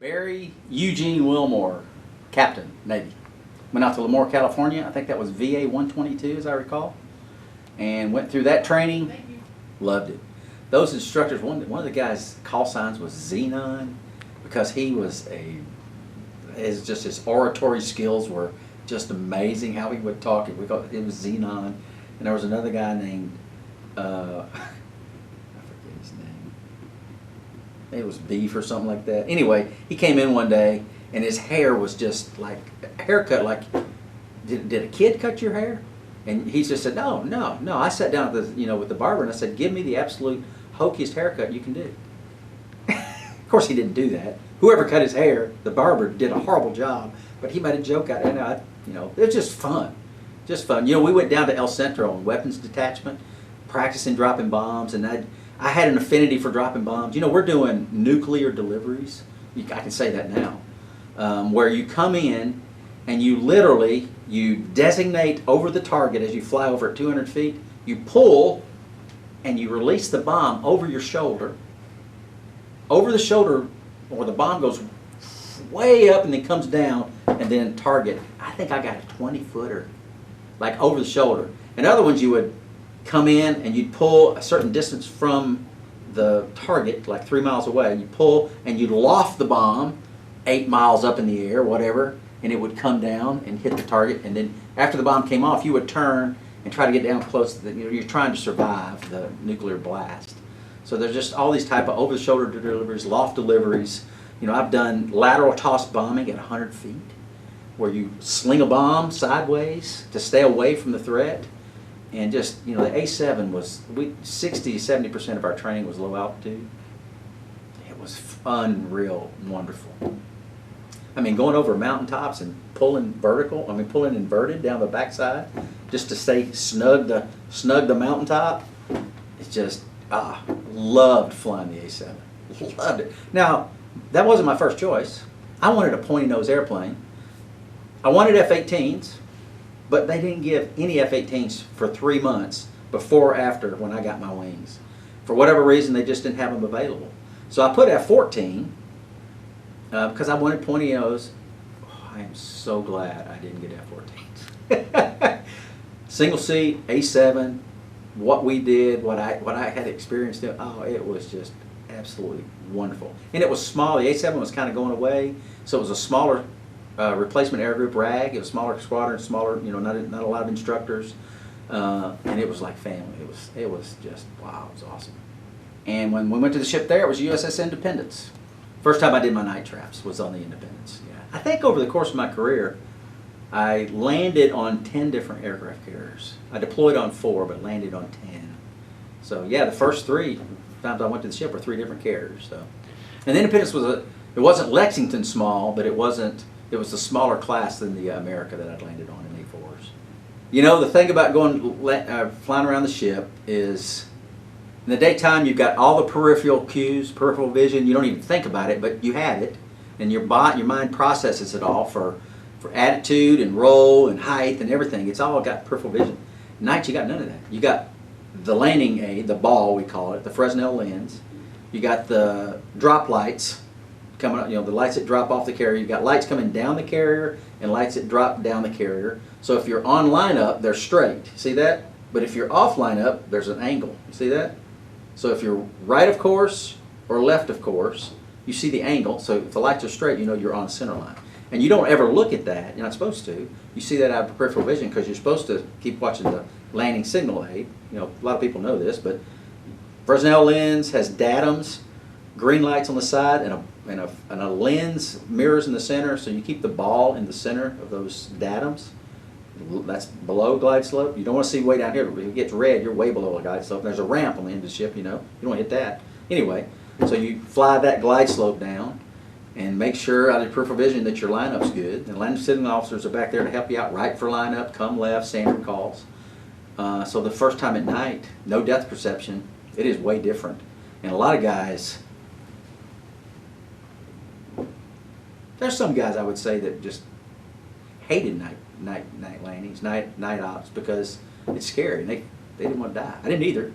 Barry Eugene Wilmore, Captain, Navy. Went out to Wilmore, California. I think that was VA 122, as I recall. And went through that training. Loved it. Those instructors, one of the guys' call signs was Xenon, because he was his oratory skills were just amazing. How he would talk, it was Xenon. And there was another guy named, I forget his name. Maybe it was Beef or something like that. Anyway, he came in one day and his hair was just like a haircut. Like, did a kid cut your hair? And he just said, no. I sat down at with the barber and I said, give me the absolute hokiest haircut you can do. Of course, he didn't do that. Whoever cut his hair, the barber, did a horrible job. But he made a joke out of it. It was just fun. Just fun. We went down to El Centro on weapons detachment, practicing dropping bombs, and I had an affinity for dropping bombs. We're doing nuclear deliveries. I can say that now, where you come in and you designate over the target as you fly over at 200 feet. You pull and you release the bomb over your shoulder. Over the shoulder, where the bomb goes way up and then comes down and then target. I think I got a 20-footer, like over the shoulder. And other ones you would come in and you'd pull a certain distance from the target, like 3 miles away. You pull and you'd loft the bomb 8 miles up in the air, whatever, and it would come down and hit the target. And then after the bomb came off, you would turn and try to get down close to you're trying to survive the nuclear blast. So there's just all these type of over-the-shoulder deliveries, loft deliveries. I've done lateral toss bombing at 100 feet, where you sling a bomb sideways to stay away from the threat. And just, the A7 was, 60-70% of our training was low altitude. It was unreal and wonderful. Going over mountaintops and pulling inverted down the backside just to stay snug the mountaintop. It's just, loved flying the A7. Loved it. Now, that wasn't my first choice. I wanted a pointy nose airplane. I wanted F-18s, but they didn't give any F-18s for 3 months before or after when I got my wings. For whatever reason, they just didn't have them available. So I put F-14 because I wanted pointy nose. I am so glad I didn't get F-14s. Single seat, A7, what we did, what I had experienced, it was just absolutely wonderful. And it was small. The A7 was kind of going away, so it was a smaller replacement air group RAG. It was smaller squadron, smaller, not a lot of instructors, and it was like family. It was just, wow, it was awesome. And when we went to the ship there, it was USS Independence. First time I did my night traps was on the Independence. Yeah, I think over the course of my career, I landed on 10 different aircraft carriers. I deployed on 4, but landed on 10. So yeah, the first 3 times I went to the ship were 3 different carriers. So, and the Independence it wasn't Lexington small, but it was a smaller class than the America that I'd landed on in A4s. The thing about flying around the ship is, in the daytime you've got all the peripheral cues, peripheral vision. You don't even think about it, but you have it, and your mind processes it all for attitude and roll and height and everything. It's all got peripheral vision. Night you got none of that. You got the landing aid, the ball we call it, the Fresnel lens. You got the drop lights coming up, the lights that drop off the carrier. You've got lights coming down the carrier and lights that drop down the carrier. So if you're on lineup, they're straight. See that? But if you're off lineup, there's an angle. You see that? So if you're right of course or left of course, you see the angle. So if the lights are straight, you're on center line. And you don't ever look at that. You're not supposed to. You see that out of peripheral vision because you're supposed to keep watching the landing signal aid. A lot of people know this, but Fresnel lens has datums, green lights on the side, and a lens mirrors in the center. So you keep the ball in the center of those datums. That's below glide slope. You don't want to see way down here. If it gets red, you're way below a glide slope. There's a ramp on the end of the ship. You don't want to hit that. Anyway, so you fly that glide slope down and make sure out of your peripheral vision that your lineup's good. And landing signal officers are back there to help you out. Right for lineup, come left, standard calls. So the first time at night, no depth perception. It is way different. And a lot of guys, there's some guys I would say that just hated night landings, night ops, because it's scary. They didn't want to die. I didn't either,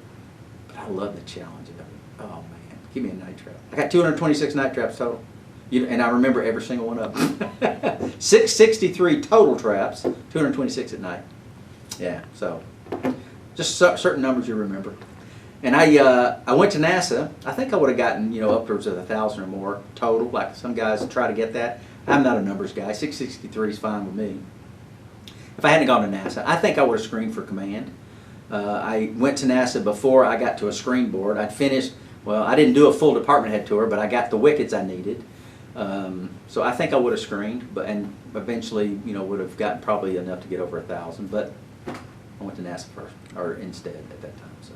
but I love the challenge of it. Oh man, give me a night trap. I got 226 night traps total. And I remember every single one of them. 663 total traps, 226 at night. Yeah, so just certain numbers you remember. And I went to NASA. I think I would have gotten upwards of 1,000 or more total. Like some guys try to get that. I'm not a numbers guy. 663 is fine with me. If I hadn't gone to NASA, I think I would have screened for command. I went to NASA before I got to a screen board. I'd finished. Well, I didn't do a full department head tour, but I got the wickets I needed. So I think I would have screened, and eventually, would have gotten probably enough to get over 1,000. But I went to NASA first, or instead at that time. So.